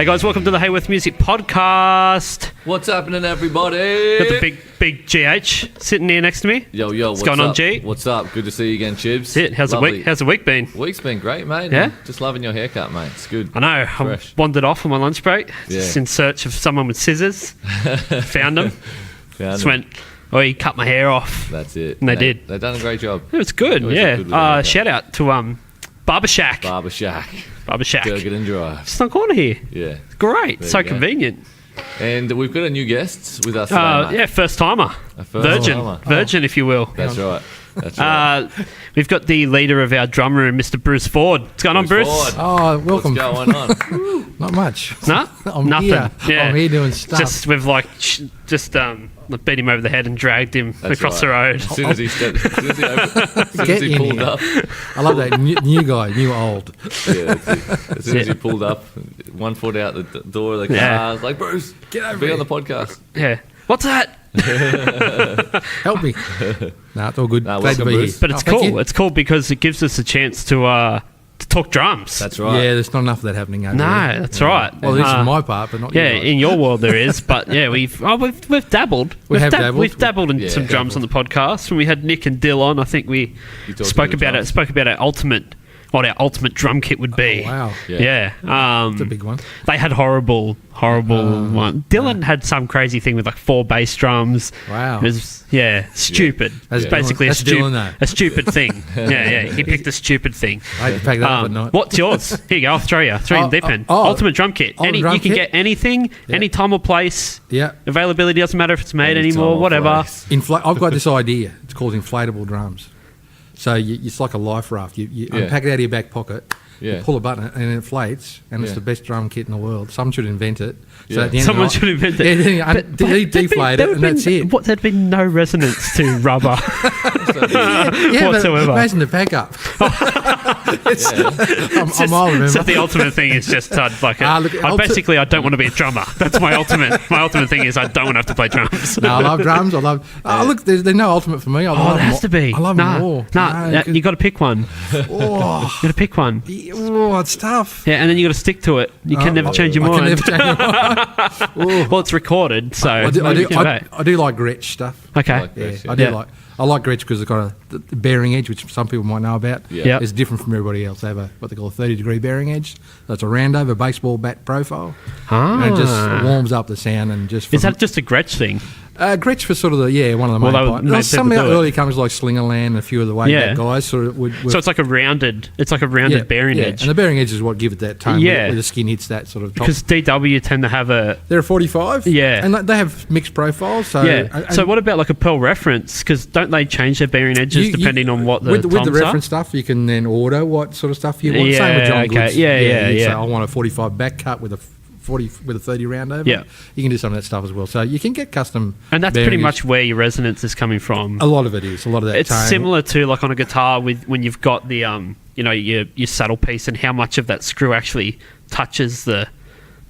Hey guys, welcome to the Hayworth Music Podcast. What's happening, everybody? Got the big GH sitting here next to me. Yo, what's going on, G? What's up? Good to see you again, Chibs. That's it. How's the week been? Week's been great, mate. Yeah? Just loving your haircut, mate. It's good. I know. Fresh. I wandered off on my lunch break, Yeah. just in search of someone with scissors. Found them. Just went, he cut my hair off. That's it. And they did. They've done a great job. It was good, yeah. Good Shout out to Barber Shack. Barber Shack. Get and drive. Just on the corner here. Yeah. Great. There So you go. convenient. And we've got a new guest with us today, mate. Yeah, first timer. Virgin, if you will. That's right. That's right. We've got the leader of our drum room, Mr. Bruce Ford. What's going on, Bruce? Ford. Oh, welcome. What's going on? Not much. No? I'm Nothing. Here. Yeah. I'm here doing stuff. Just we've beat him over the head and dragged him across the road. As soon as he pulled up. I love that. New guy, new old. Yeah, that's it. As soon as he pulled up, 1 foot out the door of the car, I was like, Bruce, Get over be here. on the podcast. Yeah. What's that? Help me. Nah, it's all good. Nah, Glad to welcome, be Bruce. here. But it's thank cool. you. It's cool because it gives us a chance to talk drums. That's right. Yeah, there's not enough of that happening over No, there. that's right. Well, this is my part, but not Yeah, yours. in your world there is, but yeah, we've dabbled. We've dabbled in some drums on the podcast. When we had Nick and Dill on, I think we spoke about our ultimate, what our ultimate drum kit would be. Oh, wow. Yeah. It's a big one. They had horrible one. Dylan had some crazy thing with like 4 bass drums. Wow. It was, stupid. That's It's basically Dylan. That's Dylan, though. a stupid thing. Yeah. He picked a stupid thing. I had to pack that up at night. What's yours? Here you go. I'll throw you. Throw you in the deep end. Ultimate drum kit. Ultimate drum You can kit? get anything, any time or place. Yeah. Availability doesn't matter if it's made Any anymore, time or whatever. place. I've got this idea. It's called inflatable drums. So it's like a life raft. You unpack it out of your back pocket, you pull a button and it inflates, and it's the best drum kit in the world. Someone should invent it. So at the end Someone of the should invent it. Yeah, deflate it, and that's it. There'd be no resonance to rubber Yeah, whatsoever. but imagine the pack up. I'm old, remember? So the ultimate thing is just I don't want to be a drummer. That's my ultimate. My ultimate thing is I don't want to have to play drums. No, I love drums. Look, there's no ultimate for me. I love there has to be. I love them all. You got to pick one. Oh, You got to pick one. it's tough. Yeah, and then you got to stick to it. You can never change your mind. I can never change my mind. Well, it's recorded, so I do like Gretsch stuff. Okay. Yeah, I like Gretsch because it's got the bearing edge, which some people might know about. Yeah. It's different from everybody else. They have what they call a 30-degree bearing edge. That's a round-over baseball bat profile. Ah. And it just warms up the sound. And just Is that just a Gretsch thing? Gretsch was sort of one of the main parts. Some of the early companies like Slingerland and a few of the way back guys sort of would. So it's like a rounded bearing edge. And the bearing edge is what give it that tone. Yeah. Where the skin hits that sort of top. Because DW tend to have They're a 45. Yeah. And they have mixed profiles. So, So what about like a Pearl reference? Because don't they change their bearing edges depending on what the with toms the reference are? stuff, you can then order what sort of stuff you want. Yeah, Same with John okay. Goods. Yeah. So I want a 45 back cut with a 40 with a 30 round over. Yeah. You can do some of that stuff as well. So you can get custom. And that's bearings. pretty much where your resonance is coming from. A lot of it is. A lot of that. It's tone. similar to like on a guitar with when you've got the your saddle piece and how much of that screw actually touches the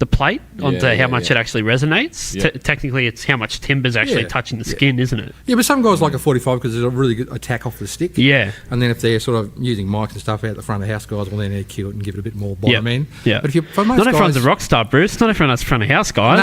plate onto how much it actually resonates. Yeah. Technically, it's how much timber's actually touching the skin, isn't it? Yeah, but some guys like a 45 because there's a really good attack off the stick. Yeah. And then if they're sort of using mics and stuff out the front of the house, guys will then EQ it and give it a bit more bottom end. Yeah. But for most Not everyone's guys, a rock star, Bruce. Not everyone has front of house guys.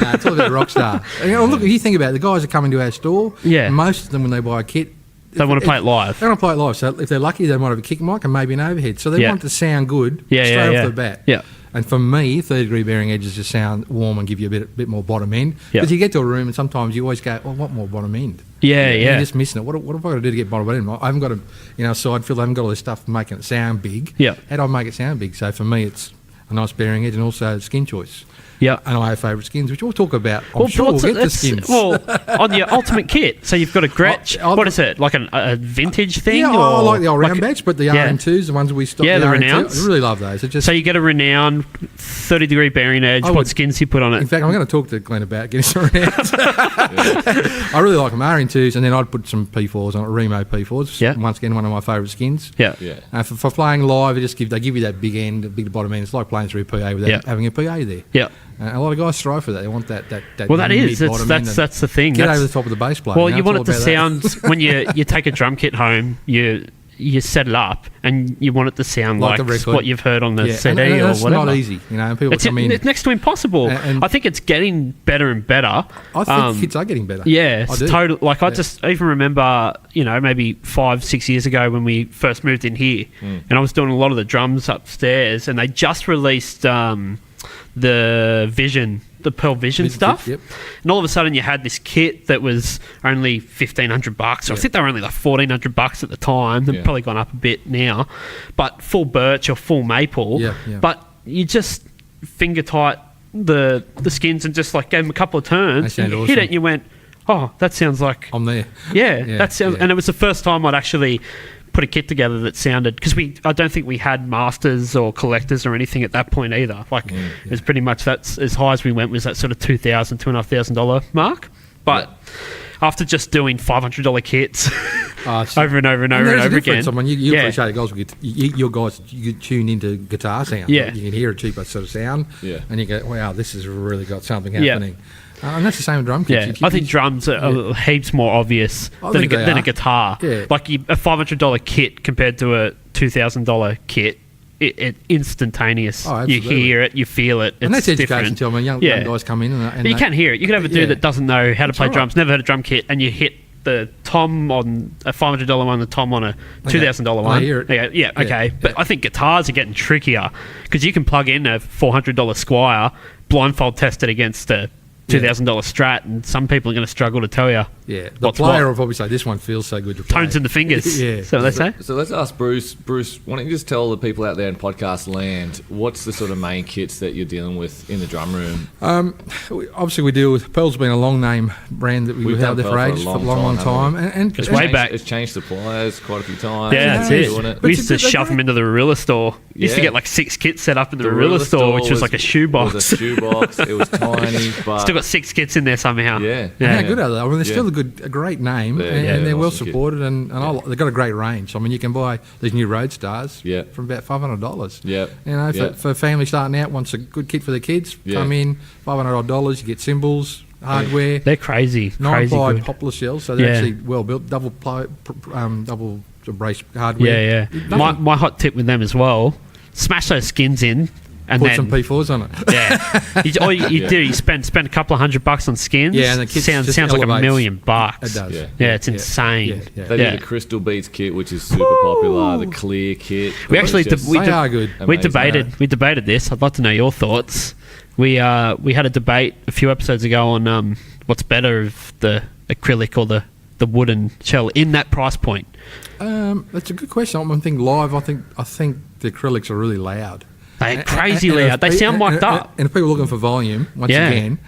Nah, it's all about rock star. Look, if you think about it, the guys that come into our store, most of them when they buy a kit, They want to play it live. They want to play it live. So if they're lucky, they might have a kick mic and maybe an overhead. So they want it to sound good straight off the bat. Yeah. And for me, 30-degree bearing edges just sound warm and give you a bit more bottom end. Because you get to a room and sometimes you always go, well, what more bottom end? Yeah. You're just missing it. What have I got to do to get bottom end? I haven't got a side fill. I haven't got all this stuff making it sound big. Yeah. How do I make it sound big? So for me, it's a nice bearing edge and also skin choice. Yeah. And I have favourite skins, which we'll talk about. I'm sure we'll get to skins. Well, on your ultimate kit, so you've got a Gretsch. What is it, like a vintage thing? Yeah, I like the old round batch, but the RM2s, the ones we stopped. Yeah, the Renowns. I really love those. So you get a Renown, 30-degree bearing edge. What skins you put on it? In fact, I'm going to talk to Glenn about getting some Renowns. I really like them, RM2s, and then I'd put some P4s on it, Remo P4s. Yeah. Once again, one of my favourite skins. Yeah. For playing live, they give you that big end, the big bottom end. It's like playing through a PA without having a PA there. Yeah. A lot of guys strive for that. They want that. Well, that's the thing. Get over the top of the bass player. Well, you want it to sound when you take a drum kit home. You you set it up and you want it to sound like what you've heard on the CD and or that's whatever. Not easy, People come in. It's next to impossible. And I think it's getting better and better. I think kids are getting better. Yeah, it's totally. Like I just even remember, maybe 5-6 years ago when we first moved in here, and I was doing a lot of the drums upstairs, and they just released the Pearl Vision stuff, and all of a sudden you had this kit that was only $1,500, or I think they were only like $1,400 at the time. They've probably gone up a bit now, but full birch or full maple. But you just finger tight the skins and just like gave them a couple of turns, and you hit it, and you went, "Oh, that sounds like I'm there." That sounds. And it was the first time I'd actually put a kit together that sounded, because I don't think we had masters or collectors or anything at that point either. Like it was pretty much, that's as high as we went, was that sort of $2,500 mark. But after just doing $500 kits over and over and over and over again, I mean, you appreciate it, guys. Your guys, you tune into guitar sound. Yeah, you can hear a cheaper sort of sound. Yeah, and you go, "Wow, this has really got something happening." And that's the same with drum kits. I think drums are heaps more obvious than a guitar. Like a $500 kit compared to a $2,000 kit, it instantaneous. You hear it, you feel it. And that's education different. too. I mean, young guys come in and but you can't hear it. You could have a dude that doesn't know how to play drums, never heard a drum kit, and you hit the tom on a $500 one, the tom on a $2,000 one. I hear it. Okay. But I think guitars are getting trickier, because you can plug in a $400 Squire, blindfold test it against a $2,000 Strat, and some people are going to struggle to tell you. Yeah, the player will probably say, "This one feels so good to play." Tones in the fingers. So they say. So let's ask Bruce. Bruce, why don't you just tell the people out there in podcast land, what's the sort of main kits that you're dealing with in the drum room? Obviously, we deal with Pearl's been a long name brand that we've had there for ages, for a long time, and it's way back. It's changed suppliers quite a few times. Yeah, that's it. We used to shove them into the Rilla store. Used to get like 6 kits set up in the Rilla store, which was like a shoebox. It was a shoebox. It was tiny, but still got 6 kits in there somehow. Yeah. How good are they? I mean, they're still a great name, and they're well supported, and they've got a great range. I mean, you can buy these new Roadstars from about $500. For family starting out, wants a good kit for the kids, come in, $500. You get cymbals, hardware. They're crazy. 9-ply poplar shells, so they're actually well built. Double brace hardware. My hot tip with them as well: smash those skins in. And put some P4s on it. All you do, you spend a couple of $100 on skins. And the kit sounds like $1 million. It does. It's insane. They did the Crystal Beats kit, which is super popular. The Clear kit. We actually they are good. We debated this. I'd like to know your thoughts. We had a debate a few episodes ago on what's better, of the acrylic or the wooden shell in that price point. That's a good question. I'm thinking live. I think the acrylics are really loud. They're crazy loud. They sound mic'd up. And if people are looking for volume, once again,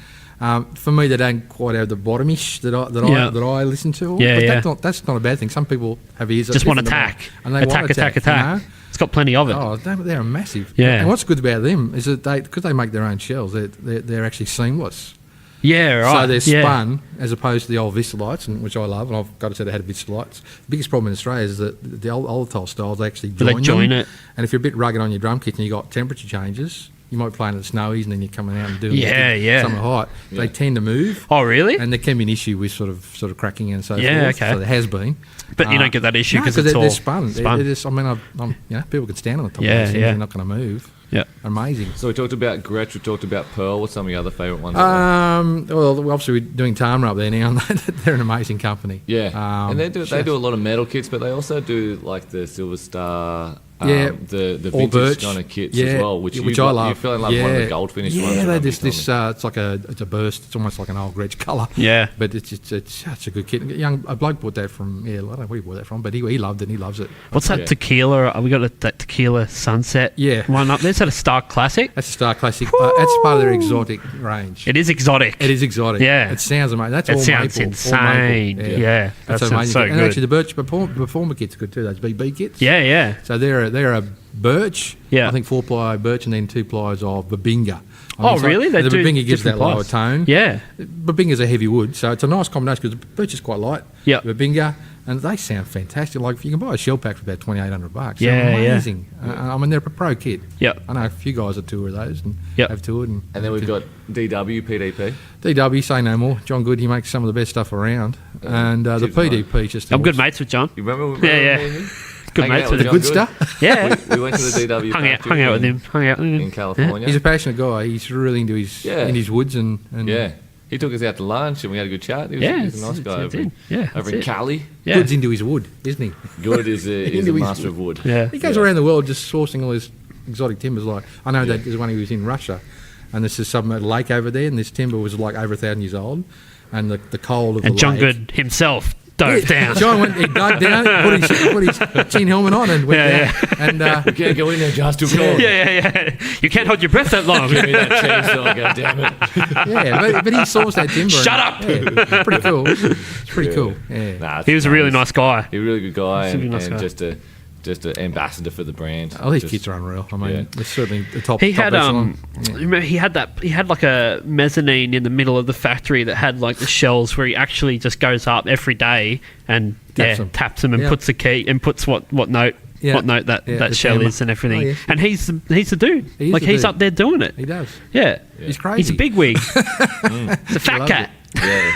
for me, they don't quite have the bottomish that I listen to. But that's not a bad thing. Some people have ears. Just want attack. And they want attack. You know? It's got plenty of it. Oh, they're massive. Yeah. And what's good about them is that because they make their own shells, they're actually seamless. Yeah, right. So they're spun as opposed to the old Vista lights, which I love, and I've got to say they had Vista lights. The biggest problem in Australia is that the old styles, they actually join it. And if you're a bit rugged on your drum kit and you've got temperature changes, you might play in the snowies and then you're coming out and doing summer height. They tend to move. Oh, really? And there can be an issue with sort of cracking and so forth. Okay. So there has been. But you don't get that issue because they're spun. They're just, people can stand on the top of these things, they're not going to move. Yeah, amazing. So we talked about Gretsch, we talked about Pearl. What's some of your other favourite ones? Well, obviously we're doing Tama up there now, and they're an amazing company. Yeah, and they do a lot of metal kits, but they also do like the Silver Star. The vintage kind of kits as well, which I love. You fell in love with one of the gold finish ones. Yeah, it's like it's a burst. It's almost like an old Gretsch colour. Yeah, but it's such a good kit. A bloke bought that from I don't know where he bought that from, but he loved it. and He loves it. What's that tequila? We got that tequila Sunset. One up there. Is that a Star Classic? That's a Star Classic. That's part of their exotic range. It is exotic. Yeah, it sounds amazing. That's all sounds maple. insane. All maple. Yeah, that's amazing. So good. And actually, the Birch Performer kits are good too. Those BB kits. Yeah. So they're a birch. I think 4-ply birch and then 2 plies of Babinga. Really? The Babinga gives that lower tone. Yeah. Babinga's a heavy wood, so it's a nice combination because the birch is quite light. Yeah. Babinga, and they sound fantastic. Like you can buy a shell pack for about $2,800. Yeah, amazing. I mean, they're a pro kit. Yeah. I know a few guys that tour those and have toured. And then we've got DW, PDP. DW, say no more. John Good, he makes some of the best stuff around. And the PDP just... I'm good mates with John. You remember? Yeah. good mates with him. Good stuff. Yeah. We went to the DW hung out with him in California. He's a passionate guy. He's really into his woods and yeah. He took us out to lunch and we had a good chat. He was a nice guy over in Cali. Yeah. Good's into his wood, isn't he? Good is a master of wood. Yeah. He goes around the world just sourcing all his exotic timbers. Like I know that there's one he was in Russia, and there's some lake over there, and this timber was like over 1,000 years old, and the coal of the lake. John Good himself dove down. John he dug down, put his chin helmet on, and went down. And you can't go in there, just Yeah. You can't hold your breath that long. Give me that chainsaw, goddammit. Yeah, but he sourced that timber. Shut up. Yeah, pretty cool. It's pretty cool. Yeah. Nah, he was a really nice guy. He was a really good guy, and just an ambassador for the brand. Oh, these kids are unreal. I mean, it's certainly the top. He had remember he had like a mezzanine in the middle of the factory that had like the shelves where he actually just goes up every day and taps them and puts the key and puts what note that shell is and everything. Oh, yeah. And he's the dude. He's up there doing it. He does. Yeah. He's crazy. He's a bigwig. He's a fat cat. Yeah.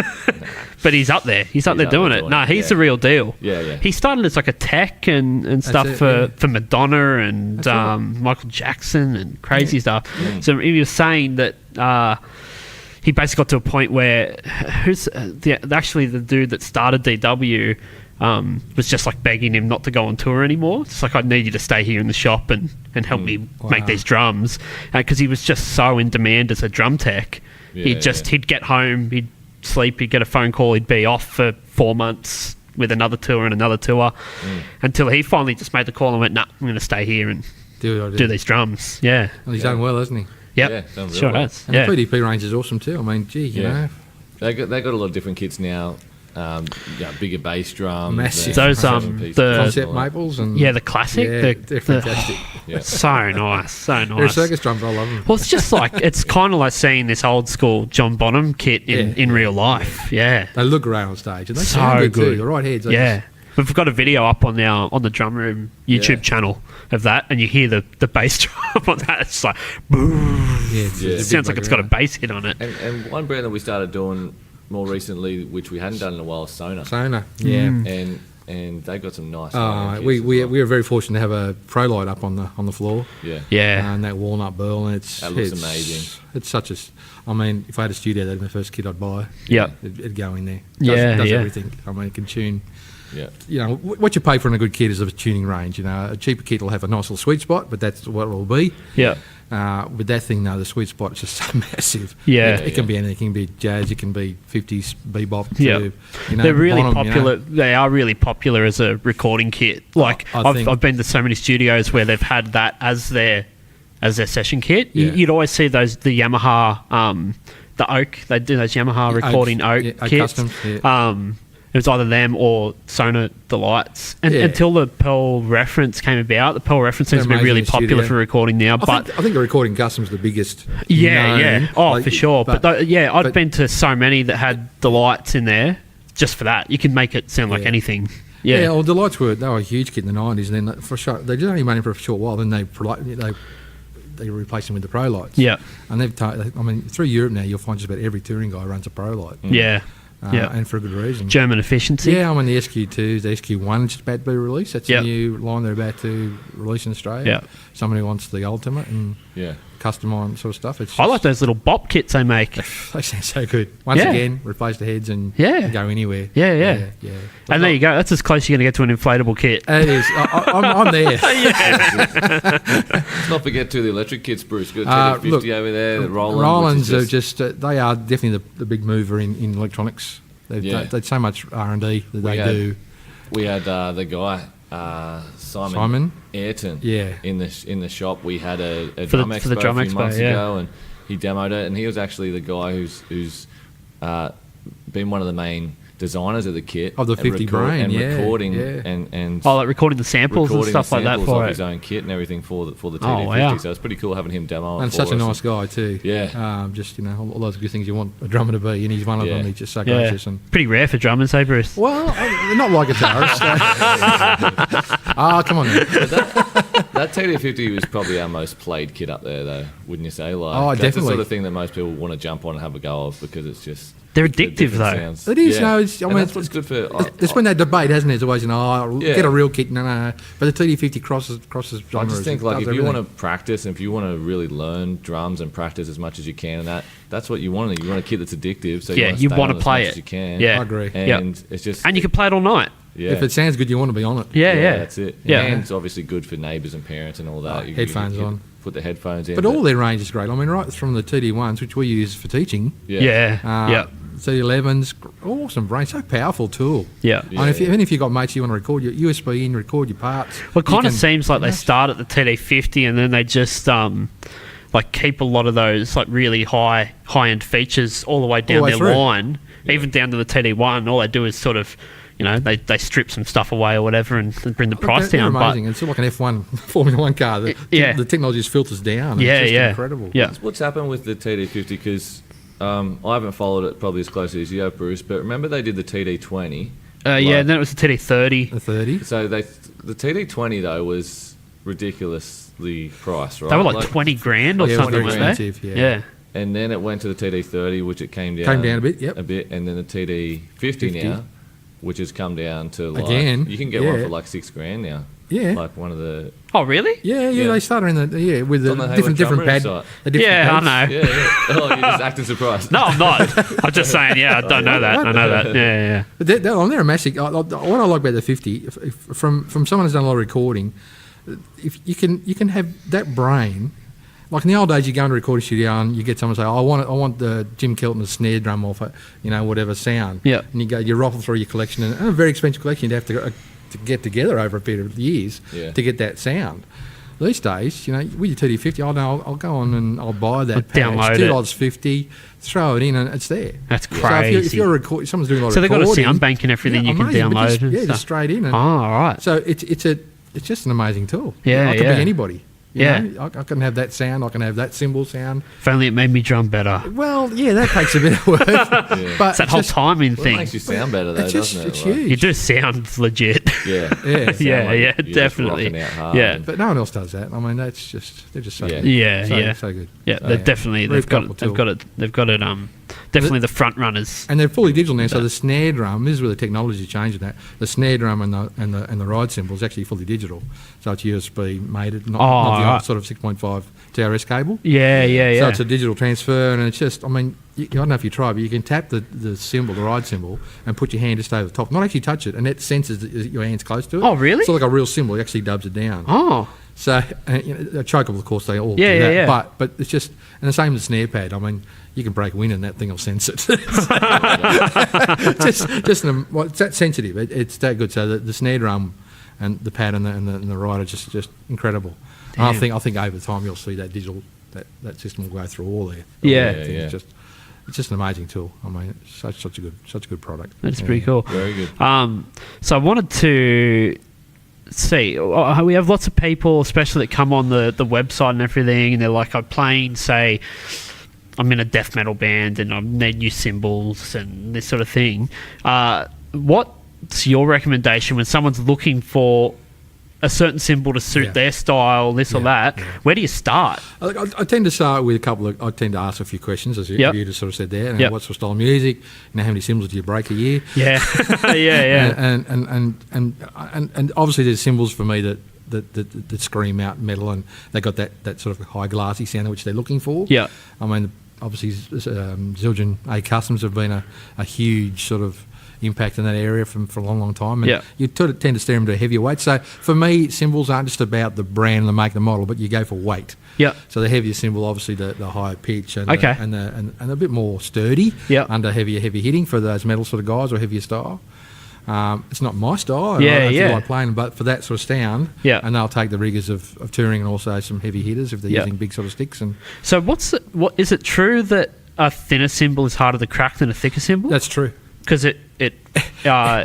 But he's up there. He's up there doing it. No, he's the real deal. Yeah. He started as like a tech and stuff for Madonna and Michael Jackson and crazy stuff. Yeah. So he was saying that he basically got to a point where the dude that started DW was just like begging him not to go on tour anymore. It's like, I need you to stay here in the shop and help me make these drums, because he was just so in demand as a drum tech. He'd get home, he'd sleep, he'd get a phone call, he'd be off for 4 months with another tour and another tour until he finally just made the call and went, nah, I'm going to stay here and do these drums. Yeah. Well, he's done well, hasn't he? Yep. Yeah, sure has. And the PDP range is awesome too. I mean, gee, you know. They got a lot of different kits now. Bigger bass drums, massive. Those the concept maples and the classic. They're fantastic. So nice. They're circus drums. I love them. Well, it's just like it's kind of like seeing this old school John Bonham kit in real life. Yeah, they look great on stage and they so sound good. Too. The right heads. We've got a video up on the Drum Room YouTube channel of that, and you hear the bass drum on that. It's like boom. It sounds like it's got a bass hit on it. And one brand that we started doing more recently, which we hadn't done in a while, Sona. And they got some nice. We were very fortunate to have a Pro Light up on the floor. And that walnut burl, and it's amazing. It's such a. I mean, if I had a studio, that'd be the first kit I'd buy. Yeah, it'd go in there. Does everything. I mean, it can tune. Yeah. You know, what you pay for in a good kit is a tuning range. You know, a cheaper kit will have a nice little sweet spot, but that's what it will be. Yeah. With that thing, though, the sweet spot is just so massive. Yeah. It can be anything. It can be jazz. It can be 50s bebop. They're really popular. They are really popular as a recording kit. Like, I've been to so many studios where they've had that as their session kit. You'd always see the Yamaha, the Oak. They do those Yamaha recording Oak kits. Customs, it was either them or Sona Delights. And until the Pearl Reference came about, the Pearl Reference seems to be really popular for recording now. I think the recording Custom's the biggest. For sure. But I'd been to so many that had Delights in there just for that. You can make it sound like anything. Yeah. Well, Delights were a huge kit in the 90s, and then for sure they only made it for a short while. Then they replaced them with the Pro Lights. Yeah. And through Europe now, you'll find just about every touring guy runs a Pro Light. Yeah. And for a good reason. German efficiency. Yeah, the SQ2s, the SQ1 is just about to be released. That's a new line they're about to release in Australia. Yeah. Somebody wants the ultimate and custom on sort of stuff. I like those little bop kits they make. They sound so good. Once again, replace the heads and go anywhere. Yeah. And there you go. That's as close you're going to get to an inflatable kit. It is. I'm there. Let's not forget the electric kits, Bruce. Good 50 over there. The Roland's are just they are definitely the big mover in electronics. They've so much R&D that they do. We had the guy Simon Ayrton in the shop. We had a drum expo the drum a few months ago, yeah. and he demoed it, and he was actually the guy who's been one of the main designers of the kit of the 50 brain recording and like recording the samples and stuff like that for his own kit and everything for the TD50. So it's pretty cool having him demo it. And such a nice guy too. Just all those good things you want a drummer to be, and he's one of them. He's just so gracious and pretty rare for drummers, hey Bruce? Well, not like guitarists. Come on then. That TD50 was probably our most played kit up there, though, wouldn't you say? Like, that's definitely the sort of thing that most people want to jump on and have a go of, because it's just They're addictive, though. Sounds. It is. No, that's what's good for. There's been that debate, hasn't there? It's always, get a real kit. No. But the TD50 crosses genres. I just think, like, if you want to practice and if you want to really learn drums and practice as much as you can, and that's what you want. You want a kit that's addictive. So you want to play it as you can. Yeah, I agree. And it's just, and you can play it all night. Yeah. If it sounds good, you want to be on it. Yeah. That's it. Yeah, and it's obviously good for neighbours and parents and all that. Headphones on. Put the headphones in. But all their range is great. I mean, right from the TD1s, which we use for teaching. TD11s, awesome brain, so powerful tool. Yeah. And even if you've got mates you want to record your USB in, record your parts. Well, it kind of seems like they start at the TD50 and then they just keep a lot of those like really high-end features all the way down their line, even down to the TD1. All they do is sort of, they strip some stuff away or whatever and bring the price down. Amazing. It's like an F1 Formula 1 car. The technology just filters down. It's just incredible. Yeah. What's happened with the TD50? Because I haven't followed it probably as closely as you have, Bruce, but remember they did the TD20? And then it was the TD30. The 30? So the TD20, though, was ridiculously priced, right? They were like 20 grand or something, weren't they? Yeah. And then it went to the TD30, which it came down. Came down a bit, A bit, and then the TD50 now, which has come down to again. You can get one for like $6,000 now. Yeah. Like one of the. Oh, really? Yeah. They started in with the different pad. I know. Yeah. Oh, you're just acting surprised. No, I'm not. I'm just saying. Yeah, I don't know that. I know that. Yeah. But they're a massive. What I like about the 50, from someone who's done a lot of recording, if you can have that brain. Like in the old days, you go into a recording studio and you get someone say, I want the Jim Kelton's snare drum off it, whatever sound. Yeah. And you ruffle through your collection, and a very expensive collection you'd have to get together over a period of years to get that sound. These days, with your TD50, I'll go on and I'll buy that patch. Download $2 $50, throw it in, and it's there. That's crazy. So if you're someone's doing a lot of recording. So they've got a sound bank and everything you can download. Just straight in. All right. So it's just an amazing tool. Yeah, it could be anybody. I can have that sound. I can have that cymbal sound. If only it made me drum better. Well, that takes a bit of work. But it's that whole timing thing. It makes you sound better, though, doesn't it? It's huge. You do sound legit. Yeah. Definitely. But no one else does that. I mean, they're just so good. So good. Yeah, they're definitely they've got it. Definitely the front runners. And they're fully digital now. So the snare drum, this is where the technology changing that. The snare drum and the ride cymbal is actually fully digital. So it's USB mated, not the old sort of 6.5 TRS cable. Yeah. So it's a digital transfer, and it's just, I mean, I don't know if you try, but you can tap the cymbal, the ride cymbal, and put your hand just over the top. Not actually touch it, and it senses that your hand's close to it. Oh, really? It's like a real cymbal. It actually dubs it down. Oh. So, chokeable, of course, they all do that. Yeah. But it's just, and the same with the snare pad. I mean, you can break wind and that thing will sense it. It's that sensitive. It's that good. So the snare drum and the pad and the ride are just incredible. And I think over time you'll see that digital that system will go through all there. It's just an amazing tool. I mean, it's such a good product. That's pretty cool. Very good. So I wanted to see, we have lots of people, especially that come on the website and everything, and they're like, I'm playing, say, I'm in a death metal band and I need new cymbals and this sort of thing. What's your recommendation when someone's looking for a certain cymbal to suit their style, this or that? Yeah. Where do you start? I tend to start with I tend to ask a few questions, as you just sort of said there. What sort of style of music? How many cymbals do you break a year? Yeah. And obviously there's cymbals for me that scream out metal, and they got that sort of high glassy sound which they're looking for. Yeah. I mean, obviously Zildjian A Customs have been a huge sort of impact in that area for a long time, and you tend to steer them to heavier weight. So for me, cymbals aren't just about the brand and the make and the model, but you go for weight. Yeah. So the heavier cymbal, obviously the higher pitch and a bit more sturdy under heavy hitting for those metal sort of guys or heavier style. It's not my style. I don't like playing, but for that sort of sound, and they'll take the rigours of touring and also some heavy hitters if they're using big sort of sticks. And so what is it true that a thinner cymbal is harder to crack than a thicker cymbal? That's true. Because the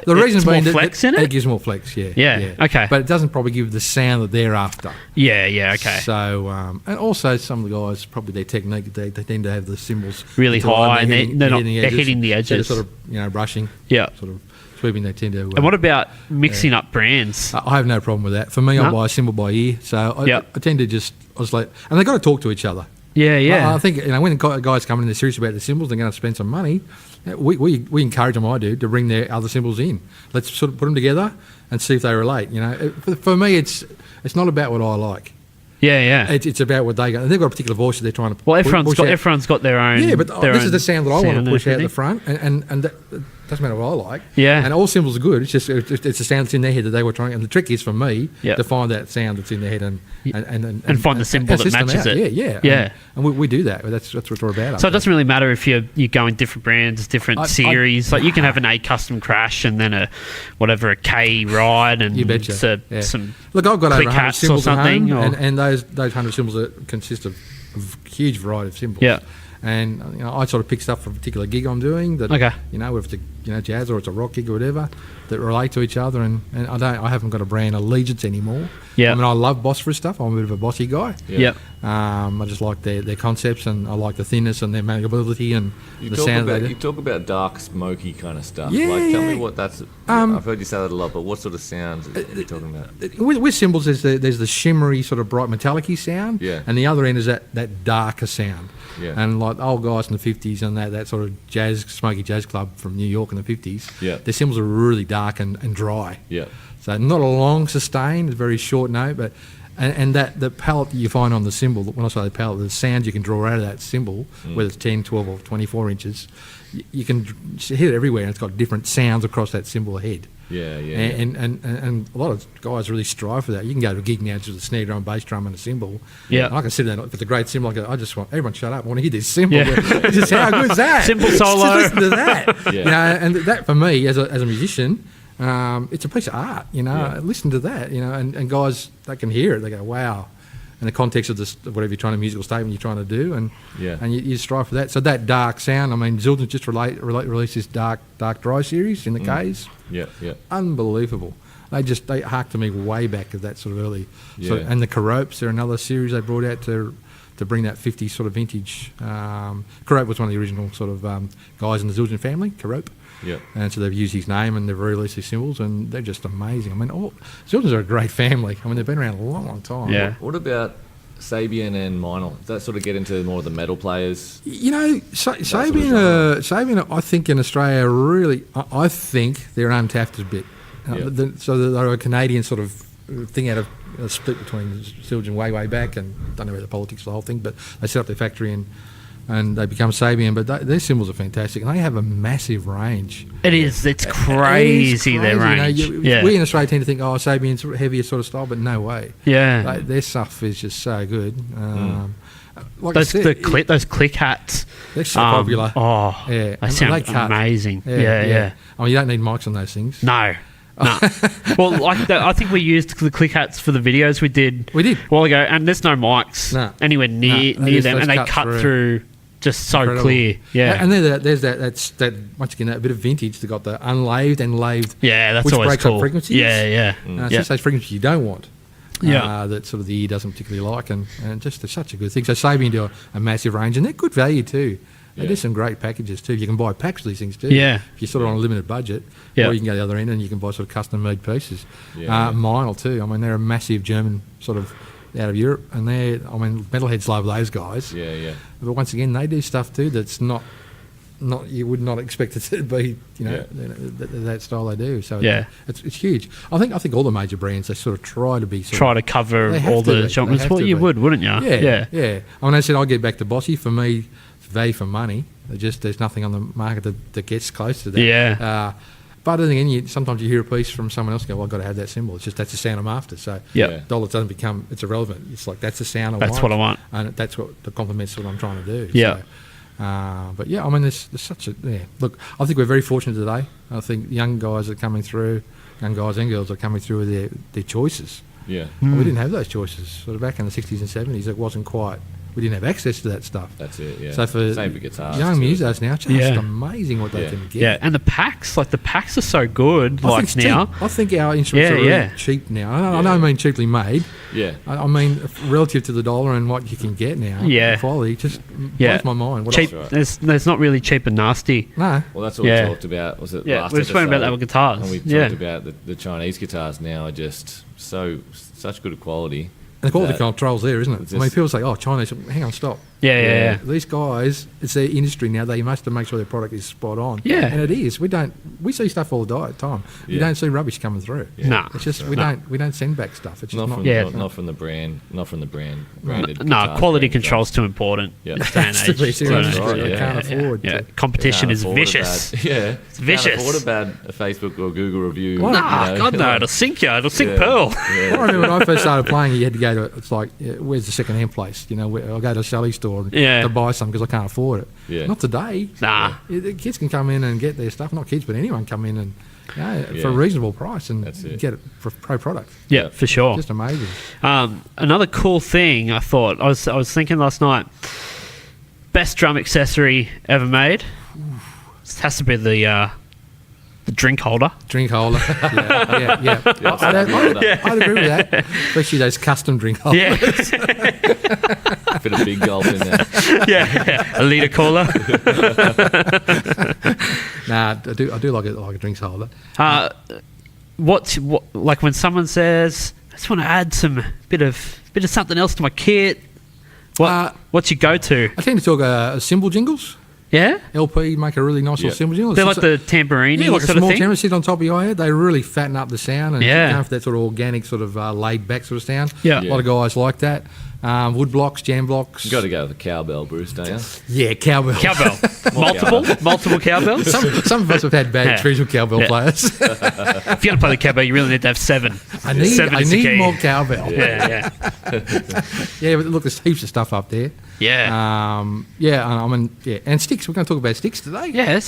reason being more flex in it? It gives more flex, yeah. Okay. But it doesn't probably give the sound that they're after. Yeah, okay. So, and also some of the guys, probably their technique, they tend to have the cymbals really high, and they're hitting the edges. Sort of, brushing. Yeah. Sort of sweeping, they tend to. And what about mixing up brands? I have no problem with that. For me, I buy a cymbal by ear, so I tend to just oscillate. And they've got to talk to each other. Yeah. I think when guys come in, they're serious about the cymbals, they're going to spend some money. We encourage them, I do, to bring their other cymbals in. Let's sort of put them together and see if they relate. For me, it's not about what I like. Yeah. It's about what they got. They've got a particular voice that they're trying to. Well, everyone's got their own. Yeah, but this is the sound that I want to push out the front, and that doesn't matter what I like. Yeah. And all cymbals are good. It's just it's a sound that's in their head that they were trying. And the trick is for me to find that sound that's in their head and find the cymbal that matches it. Yeah. And we do that. That's what we're about. So it doesn't really matter if you're going different brands, different series. Like you can have an A custom crash and then a K ride and you betcha. Some look, I've got over 100 cymbals or something, at home, and those 100 cymbals consist of a huge variety of cymbals. Yeah. And I sort of pick stuff for a particular gig I'm doing that if it's jazz or it's a rock gig or whatever that relate to each other, and I haven't got a brand allegiance anymore. Yeah. I mean, I love Bosphorus stuff. I'm a bit of a bossy guy. Yeah. I just like their concepts, and I like the thinness and their malleability and the sound. You talk about dark, smoky kind of stuff. Yeah. Tell me what that's. I've heard you say that a lot, but what sort of sounds are you talking about? With cymbals, there's the shimmery sort of bright metallic-y sound, and the other end is that darker sound. Yeah. And like old guys in the 50s and that sort of smoky jazz club from New York in the 50s, their cymbals are really dark and dry. Yeah. So not a long sustain, it's a very short note, but and that the palette that you find on the cymbal, when I say the palette, the sound you can draw out of that cymbal, whether it's 10, 12 or 24 inches, you can hit it everywhere, and it's got different sounds across that cymbal head. Yeah. And a lot of guys really strive for that. You can go to a gig now just with a snare drum, bass drum, and a cymbal. Yeah. And I can sit there if it's a great cymbal. I just want everyone shut up. I want to hear this cymbal. Yeah. Just how good is that? Cymbal solo. Just listen to that. And that for me as a musician, it's a piece of art. Listen to that. And guys, they can hear it. They go, wow. In the context of this, whatever musical statement you're trying to do, and you strive for that. So that dark sound. I mean, Zildjian just released this dark dry series in the K's. Yeah. Unbelievable. They hark to me way back of that sort of early. And the Caropes, they're another series they brought out to bring that 50s sort of vintage. Carope was one of the original sort of guys in the Zildjian family. Carope. Yeah. And so they've used his name and they've released his cymbals, and they're just amazing. I mean, Zildjians are a great family. I mean, they've been around a long, long time. Yeah. What about Sabian and Meinl? Does that sort of get into more of the metal players? Sabian, I think in Australia, really, I think they're untapped a bit. So they're a Canadian sort of thing out of a split between Zildjian way back, and don't know about the politics of the whole thing, but they set up their factory and they become Sabian, but their cymbals are fantastic, and they have a massive range. It's crazy, their range. We in Australia tend to think, Sabian's heavier sort of style, but no way. Yeah. Their stuff is just so good. Like those click hats. They're so popular. Oh, yeah. They sound amazing. Yeah. I mean, you don't need mics on those things. No. Well, I think we used the click hats for the videos we did a while ago, and there's no mics anywhere near them, and they cut through just so incredible. Clear. Yeah. And then there's that once again, that bit of vintage. They've got the unlaved and laved. Yeah, that's which always breaks cool. Up frequencies. Yeah. It's just those frequencies you don't want. That sort of the ear doesn't particularly like, and just they're such a good thing. So Sabian do a massive range, and they're good value too. They do some great packages too. You can buy packs of these things too. Yeah. If you're sort of on a limited budget, or you can go the other end and you can buy sort of custom-made pieces. Meinl too. I mean, they're a massive German sort of out of Europe, and metalheads love those guys. Yeah. But once again, they do stuff too that's not you would not expect it to be. That style they do. So it's huge. I think all the major brands, they sort of try to be to cover all the genres. Well, you would, wouldn't you? Yeah. I mean, I said I'll get back to bossy. For me, value for money. There's nothing on the market that gets close to that. Yeah. But then again, sometimes you hear a piece from someone else and go, well, I've got to have that cymbal. It's just that's the sound I'm after. So dollars doesn't become, it's irrelevant. It's like, that's the sound I want. That's what I want. And that's what the complements what I'm trying to do. Yeah. So, but yeah, I mean, there's such a, look, I think we're very fortunate today. I think young guys are coming through, young guys and girls are coming through with their choices. Yeah. We didn't have those choices. Sort of back in the 60s and 70s, it wasn't quite, we didn't have access to that stuff. That's it, yeah. So for same for guitars young too. musicians now, just amazing what they can get. Yeah, and the packs are so good. I think our instruments are really cheap now. I don't mean cheaply made. Yeah. I mean relative to the dollar and what you can get now. Yeah. The quality just blows my mind. What cheap. There's not really cheap and nasty. No. Well, that's what we talked about. Was it last we were talking about that with guitars. And we talked about the Chinese guitars now are just such good quality. And the quality control's there, isn't it? I mean, people say, Chinese. Hang on, stop. Yeah. These guys, it's their industry now. They must make sure their product is spot on. Yeah. And it is. We see stuff all the time. Yeah. You don't see rubbish coming through. Yeah. No. It's just we don't send back stuff. It's just not from the brand. Branded. No, quality control's too important. Yeah. This day and age. They can't afford. Yeah. Competition is vicious. It's vicious. Can't afford a bad Facebook or Google review. God no, it'll sink you. It'll sink Pearl. I remember when I first started playing, you had to go to, it's like, where's the second-hand place? I'll go to a Sally store to buy some because I can't afford it. Yeah. Not today. Nah. The kids can come in and get their stuff. Not kids, but anyone come in and for a reasonable price and get it for pro product. Yeah, for sure. Just amazing. Another cool thing I thought, I was thinking last night, best drum accessory ever made. It has to be the drink holder. Drink holder. Yeah. I'd agree with that. Especially those custom drink holders. Yeah. Bit of big golf in there. Yeah. A litre cooler. Nah, I do like a drinks holder. What like when someone says, I just want to add some bit of something else to my kit. What's your go-to? I tend to talk cymbal jingles. Yeah? LP make a really nice little cymbal jingle. They're like the tambourine like sort a small of thing? tambourine sit on top of your head. They really fatten up the sound and go for that sort of organic, sort of laid-back sort of sound. Yeah. A lot of guys like that. Wood blocks, jam blocks. You got to go with the cowbell, Bruce, don't you? Yeah, cowbell. Multiple cowbells? Some of us have had bad experience with cowbell players. If you're going to play the cowbell, you really need to have 7. I need more cowbell. Yeah. Yeah, but look, there's heaps of stuff up there. Yeah. And sticks. We're going to talk about sticks today. Yeah,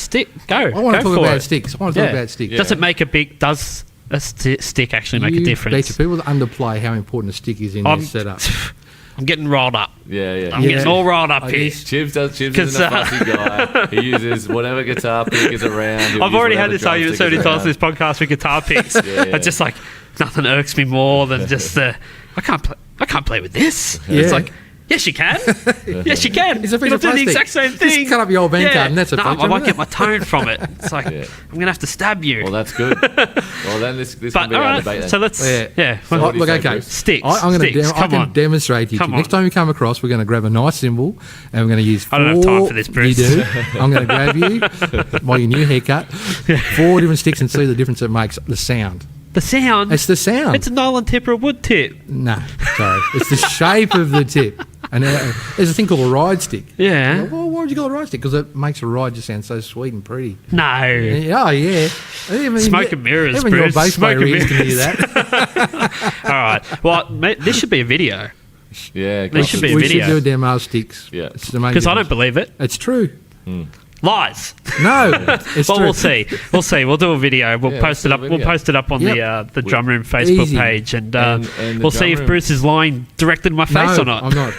go. I want to talk about sticks. Does it make a big... Does a stick actually make a difference? People underplay how important a stick is in their setup. I'm getting riled up. Yeah. I'm getting all riled up here. Chibs isn't a fussy guy. He uses whatever guitar pick is around. I've already had this argument so many times on this podcast with guitar picks. It's just like nothing irks me more than just I can't play with this. Yeah. It's like, yes, you can. Yes, you can. It's a piece of plastic. Do the exact same thing. Just cut up your old band card and that's a I won't get my tone from it. It's like, I'm going to have to stab you. Well, that's good. Well, then this can be our debate then. So let's, So look, okay. Sticks. I can demonstrate to you. Next time you come across, we're going to grab a nice cymbal and we're going to use 4... I don't have time for this, Bruce. You do. I'm going to grab you, your new haircut, 4 different sticks and see the difference it makes, the sound. The sound? It's the sound. It's a nylon tip or a wood tip. No, sorry. It's the shape of the tip. And there's a thing called a ride stick. Yeah. Well, why would you call it a ride stick? Because it makes a ride just sound so sweet and pretty. No. Oh, yeah. Smoke and mirrors, even Bruce. Your bass player ears can hear that. All right. Well, this should be a video. Yeah. This should be a we video. should do a demo of sticks. Yeah. Because I don't believe it. It's true. Lies. No, it's true. We'll see. We'll do a video. We'll post it up. We'll post it up on the Drum Room Facebook page, and we'll see if Bruce is lying directly in my face or not. I'm not.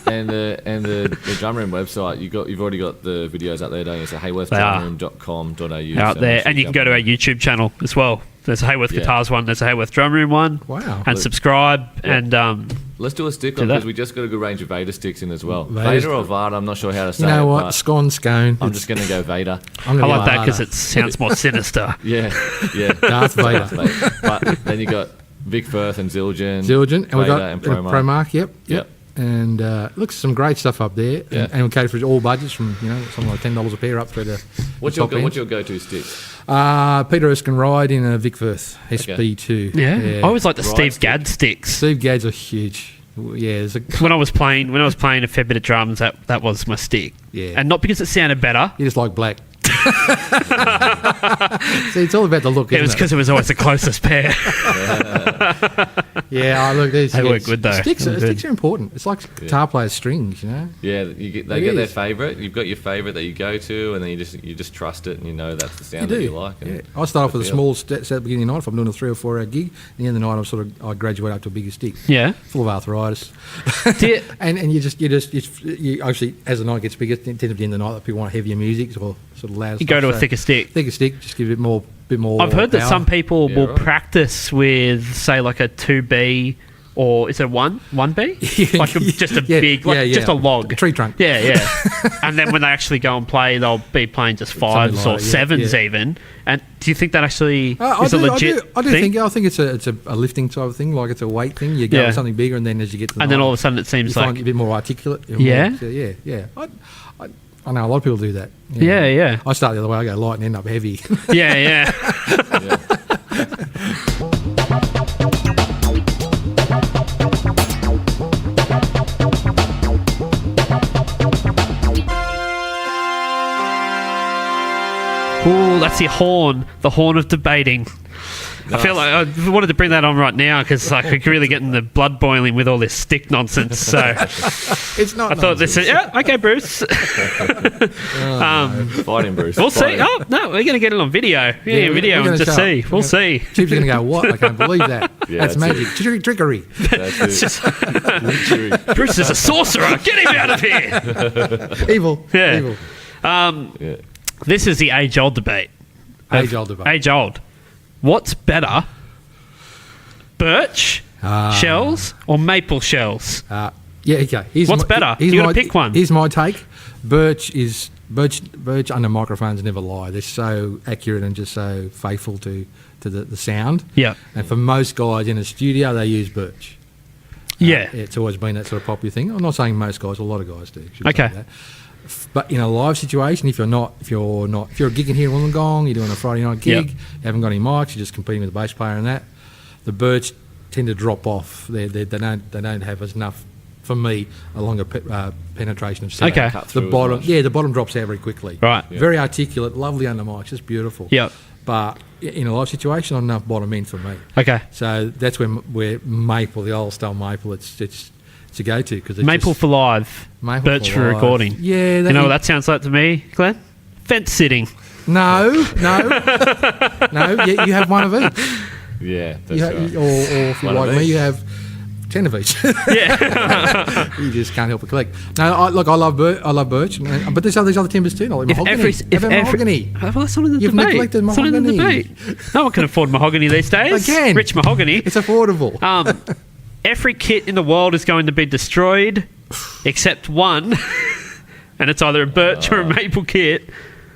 And the Drum Room website, you've already got the videos out there, don't you? So hayworthdrumroom.com.au out there, and you can go to our YouTube channel as well. There's a Hayworth Guitars one. There's a Hayworth Drum Room one. Wow. And subscribe and let's do a stick on because we just got a good range of Vader sticks in as well. Vader or Vada, I'm not sure how to say it. You know what? Scone. I'm just going to go Vader. I like that because it sounds more sinister. Yeah. Darth Vader. But then you got Vic Firth and Zildjian. And we got Promark. Yep. And look, some great stuff up there, and we cater for all budgets from something like $10 a pair up through the. What's your go-to stick? Peter Erskine Ride in a Vic Firth SB2. Yeah. I always like the Steve Gadd sticks. Steve Gadd's are huge. Yeah, when I was playing a fair bit of drums, that was my stick. Yeah, and not because it sounded better. You just like black. See, it's all about the look. It was because it was always the closest pair. Look, they work good though. Sticks are important. It's like guitar players' strings, Yeah, they get their favourite. You've got your favourite that you go to, and then you just trust it, and you know that's the sound that you like. And I start off with a small set at the beginning of the night. If I'm doing a 3 or 4 hour gig, at the end of the night, I graduate up to a bigger stick. Yeah, full of arthritis. and you obviously as the night gets bigger, it tends to be in the night that people want heavier music or sort of loud. You go to a thicker stick. Thicker stick, just give it bit more. I've heard that some people will practice with, say, like a 2B Or is it 1B? Like just a big, just a log. A tree trunk. Yeah, yeah. And then when they actually go and play, they'll be playing just 5s or 7s even. And do you think that actually is a legit I think it's a lifting type of thing, like it's a weight thing. You go with something bigger, and then as you get to the and then all of a sudden it seems like... find it a bit more articulate. Yeah? Yeah. I know a lot of people do that. Yeah. I start the other way. I go light and end up heavy. Yeah. Ooh, that's the horn of debating. Nice. I feel like I wanted to bring that on right now because I could really get in the blood boiling with all this stick nonsense. So it's not. I thought this. Yeah, okay, Bruce. Fighting Bruce. We'll see. Oh no, we're going to get it on video. Video and just see. We'll see. Chief's going to go. What? I can't believe that. That's magic. Trickery. That's it. Bruce is a sorcerer. Get him out of here. Evil. Yeah. Evil. This is the age-old debate. Age-old. What's better, birch shells or maple shells? Okay. What's better? You got to pick one. Here's my take. Birch under microphones never lie. They're so accurate and just so faithful to the sound. Yeah. And for most guys in a studio, they use birch. It's always been that sort of popular thing. I'm not saying most guys, a lot of guys do. Okay. But in a live situation, if you're gigging here in Wollongong, you're doing a Friday night gig, you haven't got any mics, you're just competing with a bass player and that, the birch tend to drop off. They don't have enough, for me, a longer penetration of sound. Okay. The bottom drops out very quickly. Right. Yeah. Very articulate, lovely under mics, just beautiful. Yep. But in a live situation, not enough bottom end for me. Okay. So that's where maple, the old style maple, it's to go to because maple for live, birch for recording. Yeah, you know what that sounds like to me, Glenn? Fence sitting. No. You have one of each. Yeah, that's right. Or if you're like me, you have 10 of each. Yeah, you just can't help but collect. No, I love birch, but there's other timbers too. Like mahogany. Well, that's not in the You've debate. neglected mahogany. It's not in the debate. No one can afford mahogany these days. They can. Rich mahogany. It's affordable. Every kit in the world is going to be destroyed except one, and it's either a birch or a maple kit.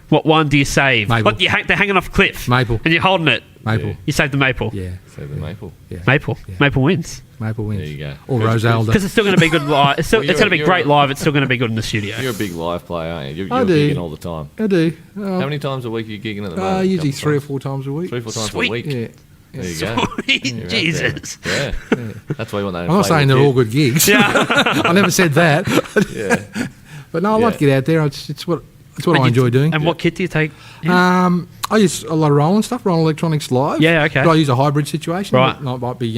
What one do you save? Maple. What, they're hanging off a cliff. Maple. And you're holding it. Maple. You save the maple. Yeah. Save the maple. Yeah. Maple. Yeah. Maple wins. Maple wins. There you go. Or Rosalda. Because it's still going to be good live. It's going to be great live. It's still going to be good in the studio. You're a big live player, aren't you? You're gigging all the time. I do. How many times a week are you gigging at the moment? Usually 3 or 4 times a week. 3 or 4 times Sweet. a week. Yeah. There you go. Jesus. Yeah. That's why you want that. I'm not saying they're all good gigs. Yeah. I never said that. Yeah. But no, I like to get out there. It's what I enjoy doing. And what kit do you take? I use a lot of Roland stuff, Roland Electronics Live. Yeah, okay. But I use a hybrid situation. Right. It might be,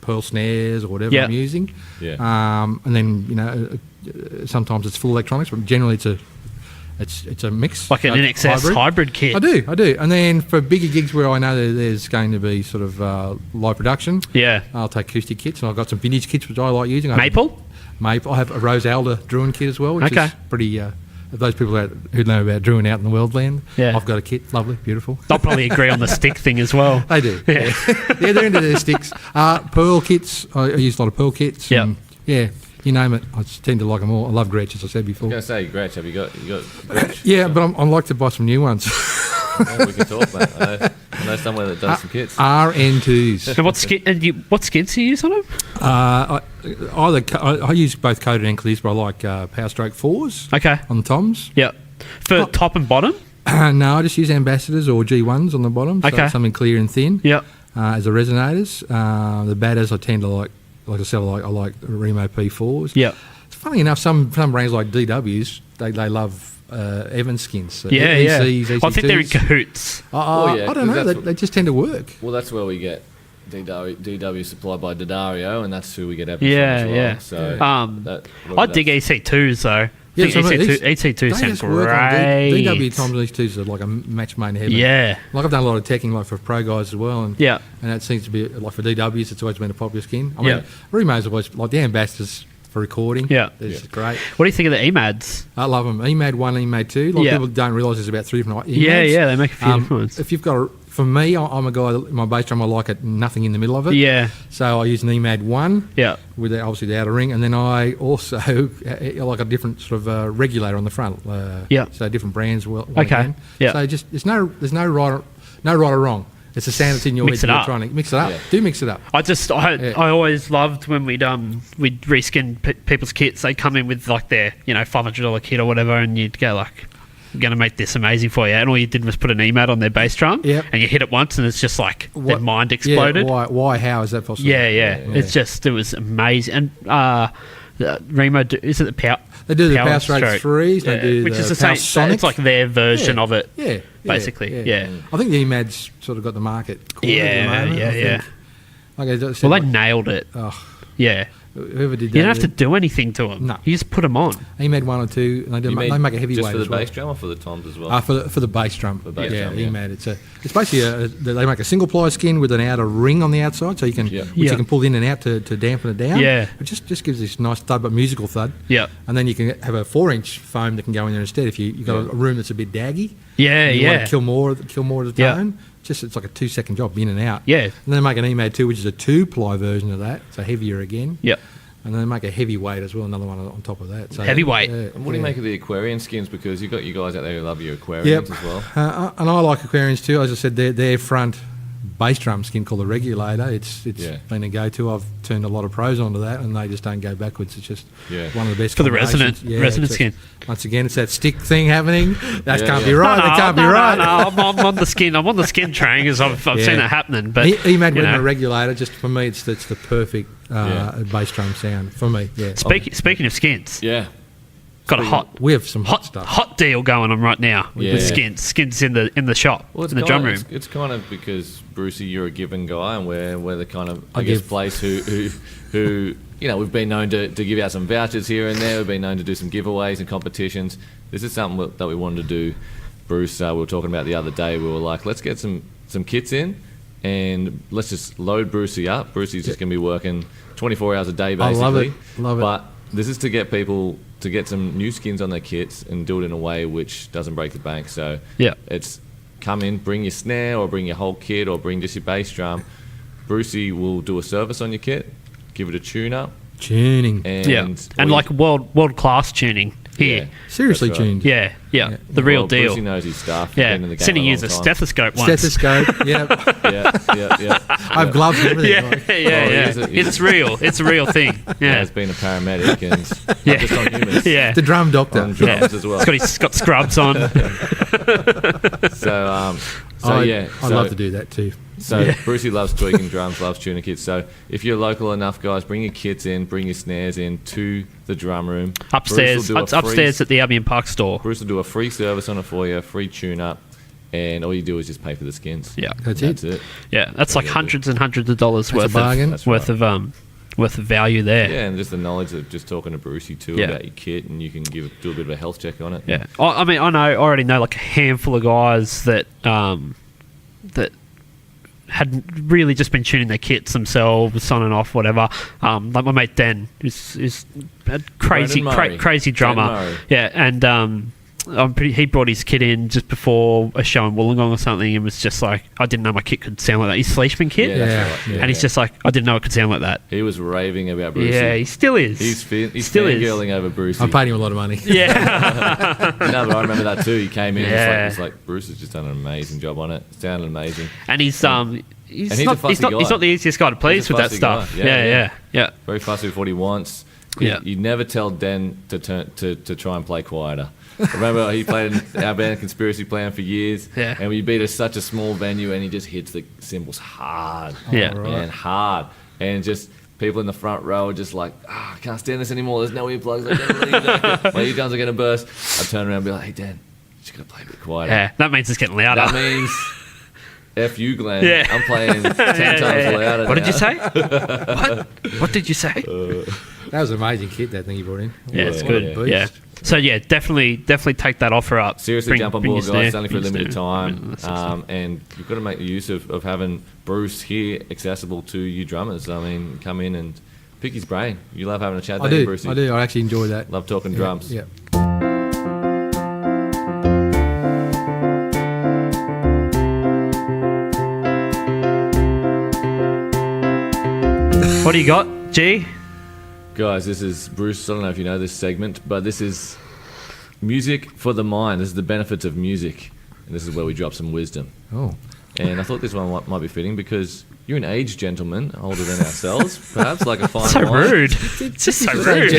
pearl snares or whatever I'm using. Yeah. And then, sometimes it's full electronics, but generally it's a mix. Like an NXS hybrid kit. I do. And then for bigger gigs where I know that there's going to be sort of live production, I'll take acoustic kits, and I've got some vintage kits which I like using. Maple. I have a Rosalda Druin kit as well, which is pretty... those people who know about Druin out in the world land, I've got a kit, lovely, beautiful. They'll probably agree on the stick thing as well. They do. Yeah, they're into their sticks. Pearl kits, I use a lot of pearl kits. Yeah. You name it. I just tend to like them all. I love Gretsch, as I said before. I was going to say, Gretsch, have you got Gretsch? Yeah, but I'd like to buy some new ones. Yeah, we can talk, mate. I know someone that does some kits. RN2s. And what skids do you use on them? I use both coated and clears, but I like Power Stroke 4s. Okay. On the toms. Yeah. For top and bottom? No, I just use Ambassadors or G1s on the bottom. So something clear and thin. Yep. As the resonators. The batters I tend to like I said, I like Remo P4s. Yep. It's funny enough, some brands like DWs, they love Evans skins. So ECs, EC2s. I think they're in cahoots. I don't know. They just tend to work. Well, that's where we get DW supplied by Daddario, and that's who we get Evans from as well. So I dig EC2s though. I think EC2 sounds great. DW Toms and EC2s are like a match made in heaven. Yeah. Like I've done a lot of teching like for pro guys as well. And that seems to be, like for DWs, it's always been a popular skin. I mean, Remo's always, like the Ambassadors, for recording. Yeah. It's great. What do you think of the EMADs? I love them. EMAD 1, EMAD 2. People don't realise there's about 3 different EMADs. Yeah, they make a few different ones. If you've got for me, I'm a guy, my bass drum, I like it nothing in the middle of it. Yeah. So I use an EMAD 1 with obviously the outer ring, and then I also like a different sort of regulator on the front. So different brands will. Okay. Yeah. So just there's no right or wrong. It's a sound that's in your mix head. It up. Trying to mix it up. Yeah. Do mix it up. I always loved when we'd reskin people's kits. They'd come in with like their $500 kit or whatever, and you'd go like, I'm going to make this amazing for you, and all you did was put an EMAD on their bass drum, and you hit it once, and it's just like their mind exploded. Yeah, why? How is that possible? Yeah. It was amazing. And Remo, is it the Power? They do the Power Stroke 3s. They do which the is the Power same. Sonic. It's like their version of it. Yeah. Basically. Yeah. I think the EMAD's sort of got the market. Yeah. They nailed it. Oh. Yeah. Whoever did that. You don't have to do anything to them. No. You just put them on. EMAD 1 or 2, and they make a heavyweight just for the as well. bass drum or for the toms as well? For the bass drum. For bass drum, EMAD. It's basically they make a single ply skin with an outer ring on the outside, so you can you can pull in and out to dampen it down. Yeah. It just gives this nice thud, but musical thud. Yeah. And then you can have a 4-inch foam that can go in there instead if you've got a room that's a bit daggy. Yeah, you want to kill more of the tone. It's like a 2-second job in and out. Yeah. And then they make an EMAD 2, which is a 2-ply version of that, so heavier again. Yep. And then they make a heavyweight as well, another one on top of that. So, heavyweight. And what do you make of the Aquarian skins? Because you've got you guys out there who love your Aquarians as well. And I like Aquarians too. As I said, their front bass drum skin called the Regulator. It's been a go-to. I've turned a lot of pros onto that, and they just don't go backwards. It's just one of the best for the resonant skin. Once again, it's that stick thing happening. That can't be right. That can't be right. No, I'm on the skin. I'm on the skin train because I've seen it happening. But EMAD with a Regulator, just for me, it's the perfect bass drum sound for me. Yeah. Speaking of skins, got we have some hot stuff. Hot deal going on right now with skins in the shop, in the drum room. It's kind of because Brucey, you're a given guy, and we're the kind of place who we've been known to give out some vouchers here and there. We've been known to do some giveaways and competitions. This is something that we wanted to do. Bruce, we were talking about the other day. We were like, let's get some kits in, and let's just load Brucey up. Brucey's just going to be working 24 hours a day, basically. I love it. But this is to get people to get some new skins on their kits and do it in a way which doesn't break the bank. So it's come in, bring your snare or bring your whole kit or bring just your bass drum. Brucey will do a service on your kit, give it a tune-up. Tuning. And like world class tuning here. Seriously tuned. Yeah. The real deal. Brucey knows his stuff. Yeah. Cindy used a stethoscope once. Stethoscope, yeah. I have gloves and everything. It's real. It's a real thing. Yeah. He's been a paramedic and just on humans. Yeah. The drum doctor. On drums as well. He's got scrubs on. I'd love to do that too. So Brucey loves tweaking drums, loves tuning kits. So if you're local enough, guys, bring your kits in, bring your snares in to the drum room. Upstairs at the Albion Park store. Bruce will do a free service on it for you, a free tune-up, and all you do is just pay for the skins. Yeah. That's it. Yeah, that's like hundreds and hundreds of dollars worth of value there. Yeah, and just the knowledge of just talking to Brucey too about your kit, and you can do a bit of a health check on it. Yeah, I mean, I already know like a handful of guys that had really just been tuning their kits themselves, on and off, whatever. Like my mate Dan is a crazy drummer. Yeah, and he brought his kit in just before a show in Wollongong or something, and was just like, I didn't know my kit could sound like that. His Fleischmann kit, and he's just like, I didn't know it could sound like that. He was raving about Brucey. Yeah, he still is. He's fangirling over Brucey. I paid him a lot of money. Yeah. No, but I remember that too. He came in, and it's like Bruce has just done an amazing job on it. It sounded amazing. And he's not the easiest guy to please with that stuff. Yeah. Very fussy with what he wants. You never tell Dan to try and play quieter. Remember, he played in our band Conspiracy Plan for years, and we beat such a small venue, and he just hits the cymbals hard, hard, and just people in the front row are just like, I can't stand this anymore. There's no earplugs. I gotta leave. My eardrums are gonna burst. I turn around and be like, hey Dan, you just gotta play a bit quieter. Yeah, that means it's getting louder. That means F you, Glenn. Yeah. I'm playing 10 times louder. What did you say? What did you say? That was an amazing kit, that thing you brought in. Yeah, it's good. Yeah. So definitely take that offer up. Seriously, jump on board, guys. It's only for a limited time, and you've got to make use of having Bruce here accessible to you drummers. I mean, come in and pick his brain. You love having a chat. I do. I actually enjoy that. Love talking drums. Yeah. What do you got, G? Guys, this is Bruce. I don't know if you know this segment, but this is music for the mind. This is the benefits of music. And this is where we drop some wisdom. Oh. And I thought this one might be fitting because you're an aged gentleman, older than ourselves, perhaps, like a fine so wine. Rude. It's just so rude.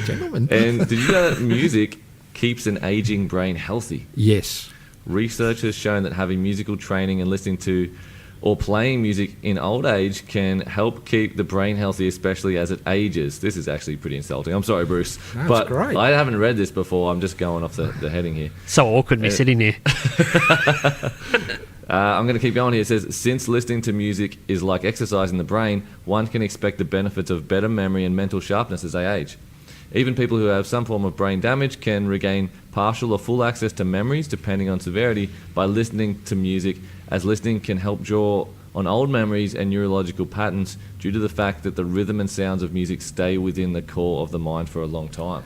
Gentleman. And did you know that music keeps an aging brain healthy? Yes. Research has shown that having musical training and listening to or playing music in old age can help keep the brain healthy, especially as it ages. This is actually pretty insulting. I'm sorry, Bruce. That's but great. I haven't read this before. I'm just going off the heading here. So awkward me sitting here. I'm going to keep going here. It says, since listening to music is like exercising the brain, one can expect the benefits of better memory and mental sharpness as they age. Even people who have some form of brain damage can regain partial or full access to memories, depending on severity, by listening to music, as listening can help draw on old memories and neurological patterns due to the fact that the rhythm and sounds of music stay within the core of the mind for a long time.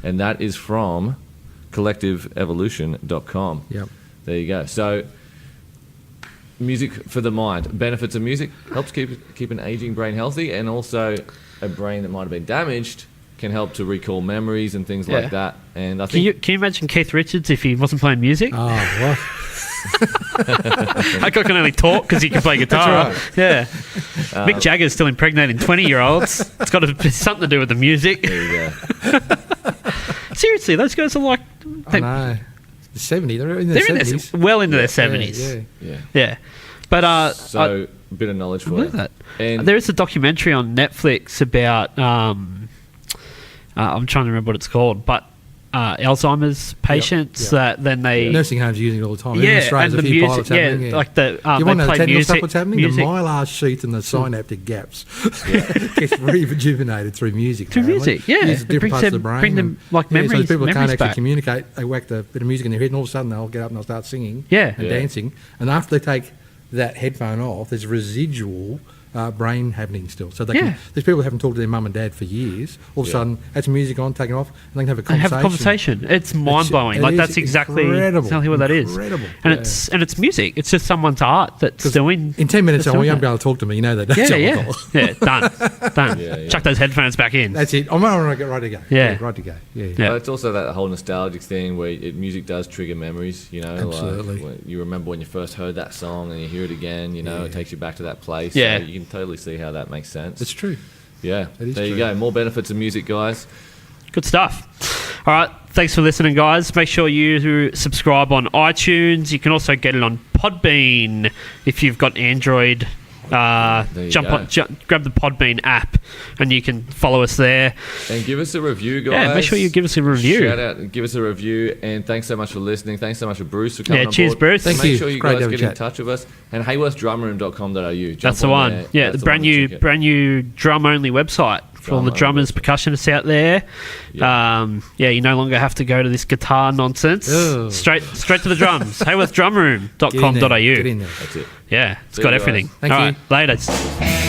And that is from collectiveevolution.com. Yep. There you go. So, music for the mind. Benefits of music helps keep an aging brain healthy, and also a brain that might have been damaged can help to recall memories and things like that. And I think can you imagine Keith Richards if he wasn't playing music? Oh, what? That guy can only talk because he can play guitar. That's right. Yeah. Mick Jagger's still impregnating 20-year-olds. It's got to be something to do with the music. There you go. Seriously, those guys are like... I know. The 70s. They're in their 70s. Well into their 70s. Yeah. But so, a bit of knowledge for you. That. And there is a documentary on Netflix about... I'm trying to remember what it's called, but Alzheimer's patients that then they... Nursing homes using it all the time. Yeah, and the music, like the... you want to know the technical stuff what's happening? Music. The mylar sheath and the synaptic gaps gets rejuvenated through music. Through music, yeah. It different parts of the brain. Bring them, like, memories so people can't actually back. communicate. They whack the bit of music in their head and all of a sudden they'll get up and they'll start singing and dancing. And after they take that headphone off, there's residual... brain happening still. So these people who haven't talked to their mum and dad for years, all of a sudden, had some music on, taken off, and they can have a conversation. Have a conversation. It's mind-blowing. Like, that's exactly what that is. Incredible. And it's music. It's just someone's art that's doing... In 10 minutes, you won't be able to talk to me. You know that. Done. Chuck those headphones back in. That's it. I'm ready to go. Right to go. But it's also that whole nostalgic thing where music does trigger memories, you know. Absolutely. Like you remember when you first heard that song and you hear it again, you know, it takes you back to that place. Yeah. So you can totally see how that makes sense. It's true. Yeah. There you go. More benefits of music, guys. Good stuff. All right. Thanks for listening, guys. Make sure you subscribe on iTunes. You can also get it on Podbean if you've got Android. Grab the Podbean app and you can follow us there. And give us a review, guys. Yeah, make sure you give us a review. Shout out and give us a review. And thanks so much for listening. Thanks so much for Bruce for coming on cheers, board. Bruce. Make sure you guys get in touch with us. And hayworthdrumroom.com.au. That's the one. Yeah, the brand new drum-only website for all the drummers, percussionists out there. You no longer have to go to this guitar nonsense. Straight to the drums. hayworthdrumroom.com.au. Get in there. That's it. Yeah, it's got everything. Thank you. All right, later.